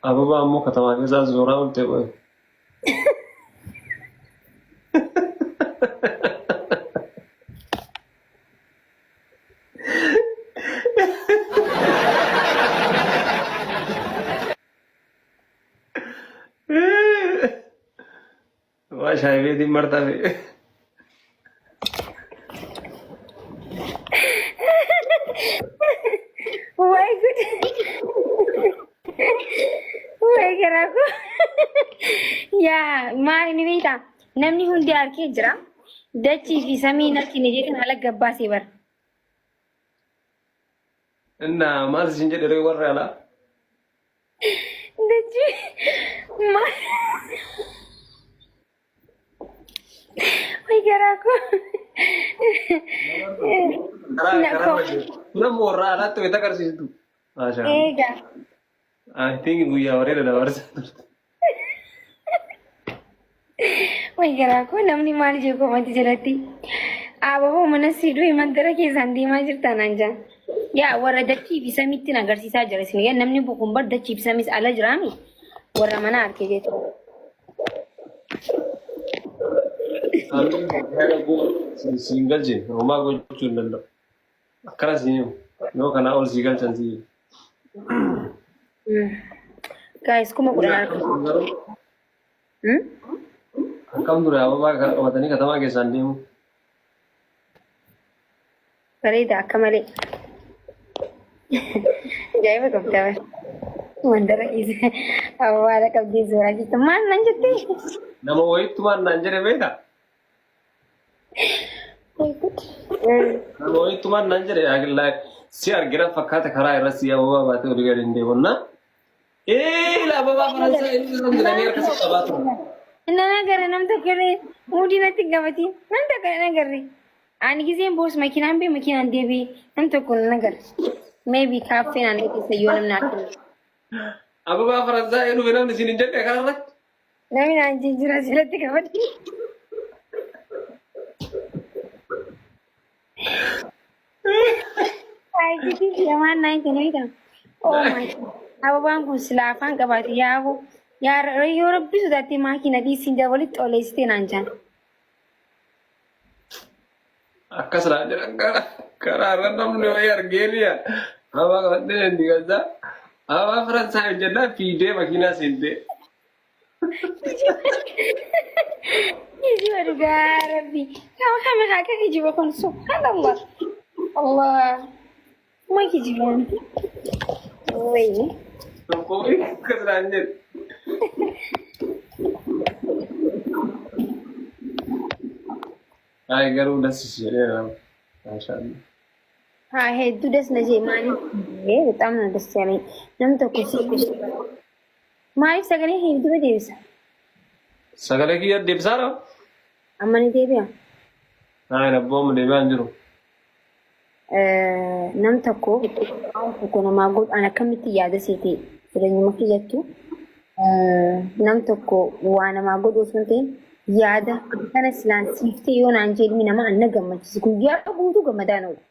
Ababa ammoo katama keessa zoraa olte qoy. Waa shaayii martaa fi Why good? Why garaako? Yaa maal ni beektaa? Namni hundi harkee jira. Dachii fi samii natti ni jeetan ala gabbaasee bara. inna maal siin jedhe warra ala. Dachii maal? Why garaako? Nama warra alaatti wayita agarsiistu. Eega. I think guyyaa wareera dabarsa. Why garaako namni maal jee koomatti jalatti? Ababa mana siduu mandara keessaan deemaa jirtaan anjaan. Yaa warra dachii fi samiitti agarsiisaa jira isin yaa namni bukumbar dachii fi samiis ala jiraami warra mana harkee jechuudha. Single je, Roma gochuun danda'u. Akkana siin yoo kana ol single chan siin. Guys, kuma kudhan harka. Akkam ture ababaa qabatanii katamaa keessaan deemu. Bareeda akka malee. Ajaa'iba qabda bara. Mandara keessa ababaadha qabdee suuraa jirtu maal nan jettee? Nama wayittumaan naan jedhe beektaa? Nama wayittumaan naan jedhe si argira fakkaata karaa irra si ababaa baatee olii gadi hin deemonna. Ila ababaa faransaa inni irra jedhanii akkasii qabaa ture. Nan agarre nam tokkorree mudii natti qabati nan takka nan agarre. Ani giseen boos makiinaan bee makiinaan deebi'ee nam tokko nan agarre. Maybe kaaffee naannoo keessa yoo namni akka. Ababaa faransaa eenyu fi namni isin hin jedhe karaa irratti. Namni naan jijjiirraa silatti qabati. Ay, gidi lamaan naan kennuudha. Oh my God. Ababaan kun silaa afaan qabaate yaa'u. Yaa yoo rabbi sodaatti makiina dhiisiin dabalitti oleessitee naan jaan. Akkas naan jedhan karaa irra namni wayii argeeniya. Ababaa qabattee hin digataa. Ababaa faransaa hin jennaan fiidee makiinaa seentee. Kijiba dhugaa rabbi. Kama akka kijiba kun subhanallah. Allah. Ma kijibaan. Wayii. Tokko akkas naan jedhe. Ay garuu dasisi jedhee nama. Maashaallah. Haa hedduu das na jee maaliif? Bexam na das yalee. Nam tokko si maaliif sagalee hedduu deebisa? Sagalee kiyya deebisaa dha? Amma ni deebi'a? Ay nabbooma deebi'aa hin jiru. Nam tokko namaa godhaan akkamitti yaada seetee jireenyuma kiyyattu nam tokko waa namaa godhu osoo hin ta'in yaada kana silaan siiftee yoo naan jedhimi nama anna gammachiisu guyyaa guutuu gammadaan oolu.